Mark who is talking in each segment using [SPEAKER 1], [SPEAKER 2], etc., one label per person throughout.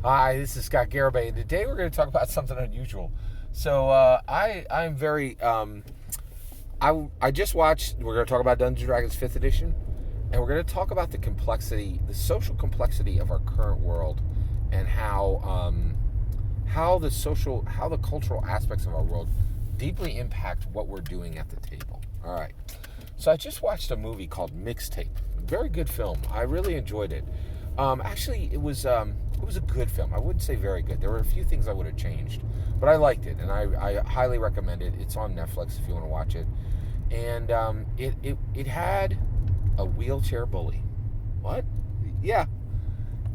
[SPEAKER 1] Hi, this is Scott Garibay, and today we're going to talk about something unusual. So I'm very I just watched. We're going to talk about Dungeons and Dragons Fifth Edition, and we're going to talk about the complexity, the social complexity of our current world, and how the cultural aspects of our world deeply impact what we're doing at the table. All right. So I just watched a movie called Mixtape. Very good film. I really enjoyed it. Actually, it was a good film. I wouldn't say very good. There were a few things I would have changed, but I liked it, and I highly recommend it. It's on Netflix if you want to watch it. And it had a wheelchair bully. What? Yeah.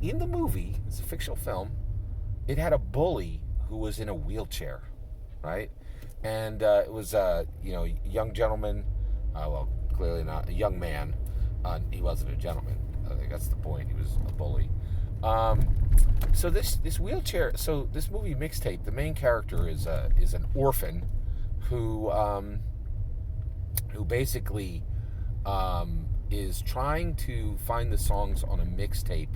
[SPEAKER 1] In the movie, it's a fictional film. It had a bully who was in a wheelchair, right? And it was a young gentleman. Well, clearly not a young man. He wasn't a gentleman. I think that's the point. He was a bully. Um, so this wheelchair. So this movie Mixtape. The main character is an orphan who basically is trying to find the songs on a mixtape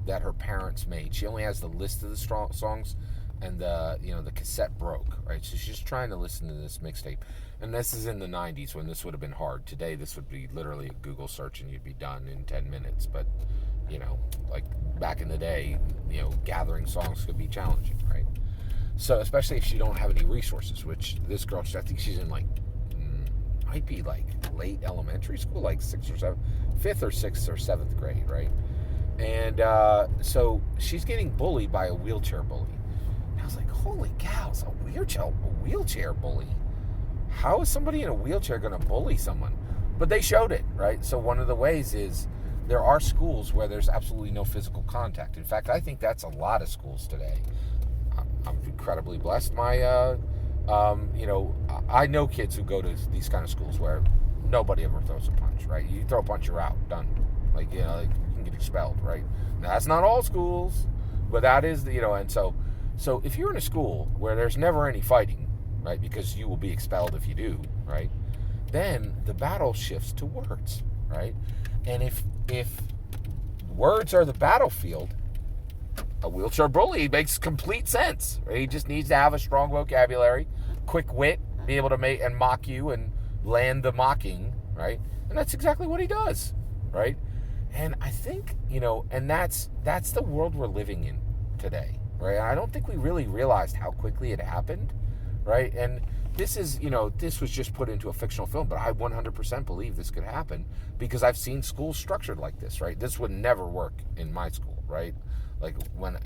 [SPEAKER 1] that her parents made. She only has the list of the songs, and the cassette broke, right? So she's trying to listen to this mixtape, and this is in the '90s when this would have been hard. Today, this would be literally a Google search, and you'd be done in 10 minutes. But like back in the day, gathering songs could be challenging, right? So especially if you don't have any resources, which this girl, I think she's in might be like late elementary school, like fifth or sixth or seventh grade, right? And so she's getting bullied by a wheelchair bully. And I was like, holy cows, a wheelchair bully? How is somebody in a wheelchair going to bully someone? But they showed it, right? So one of the ways is there are schools where there's absolutely no physical contact. In fact, I think that's a lot of schools today. I'm incredibly blessed. I know kids who go to these kind of schools where nobody ever throws a punch, right? You throw a punch, you're out, done. Like you can get expelled, right? Now, that's not all schools, but that is and so if you're in a school where there's never any fighting, right? Because you will be expelled if you do, right? Then the battle shifts to words, right? And if words are the battlefield, a wheelchair bully makes complete sense. Right? He just needs to have a strong vocabulary, quick wit, be able to make and mock you and land the mocking, right? And that's exactly what he does, right? And I think and that's the world we're living in today, right? I don't think we really realized how quickly it happened, right? And this is this was just put into a fictional film, but I 100% believe this could happen because I've seen schools structured like this, right? This would never work in my school, right? Like when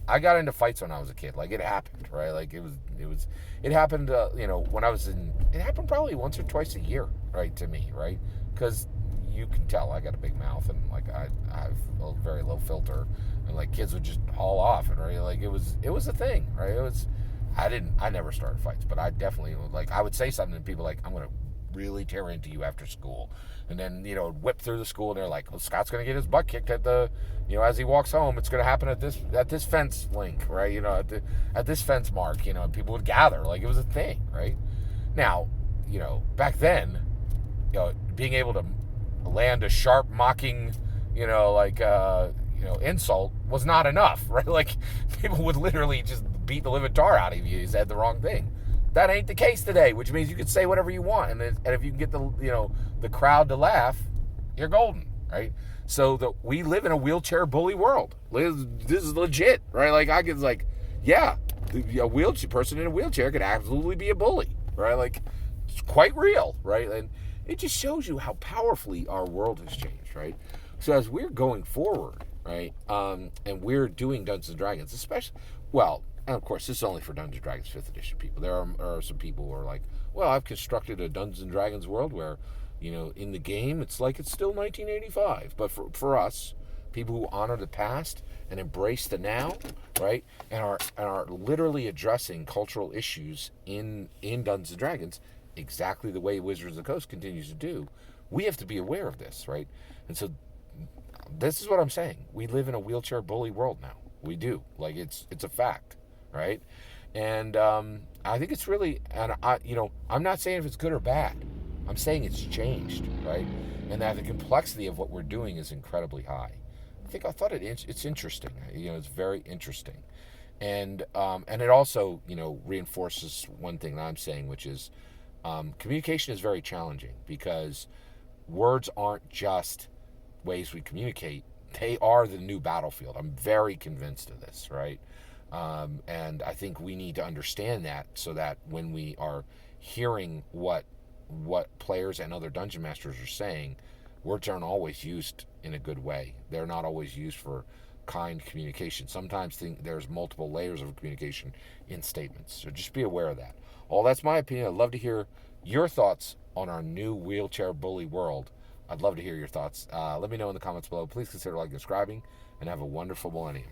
[SPEAKER 1] I got into fights when I was a kid. Like it happened, right? Like it happened. When I was it happened probably once or twice a year, right? To me, right? Because you can tell I got a big mouth and like I have a very low filter, and like kids would just haul off, and right, like it was a thing, right? I never started fights, but I definitely I would say something and people like, I'm gonna really tear into you after school, and then whip through the school, and they're like, well, Scott's gonna get his butt kicked at the as he walks home. It's gonna happen at this fence link, right? At this fence mark, and people would gather like it was a thing, right? Now, back then, being able to land a sharp mocking, insult was not enough, right? Like people would literally just beat the living tar out of you. You said the wrong thing. That ain't the case today, which means you can say whatever you want, and if you can get the crowd to laugh, you're golden, right? So we live in a wheelchair bully world. This is legit, right? Like I could yeah, a wheelchair person in a wheelchair could absolutely be a bully, right? Like it's quite real, right? And it just shows you how powerfully our world has changed, right? So as we're going forward, right, and we're doing Dungeons and Dragons, especially, well, and of course, this is only for Dungeons and Dragons 5th edition people. There are some people who are like, well, I've constructed a Dungeons and Dragons world where, in the game, it's like it's still 1985. But for us, people who honor the past and embrace the now, right, and are literally addressing cultural issues in Dungeons and Dragons exactly the way Wizards of the Coast continues to do, we have to be aware of this, right? And so this is what I'm saying. We live in a wheelchair bully world now. We do. Like it's a fact. Right? And I think it's really, and I'm not saying if it's good or bad. I'm saying it's changed, right? And that the complexity of what we're doing is incredibly high. I thought it's interesting. It's very interesting, and it also reinforces one thing that I'm saying, which is communication is very challenging because words aren't just ways we communicate. They are the new battlefield. I'm very convinced of this, right? And I think we need to understand that so that when we are hearing what players and other dungeon masters are saying, words aren't always used in a good way. They're not always used for kind communication. Sometimes there's multiple layers of communication in statements. So just be aware of that. Well, that's my opinion. I'd love to hear your thoughts on our new wheelchair bully world. I'd love to hear your thoughts. Let me know in the comments below. Please consider liking and subscribing, and have a wonderful millennium.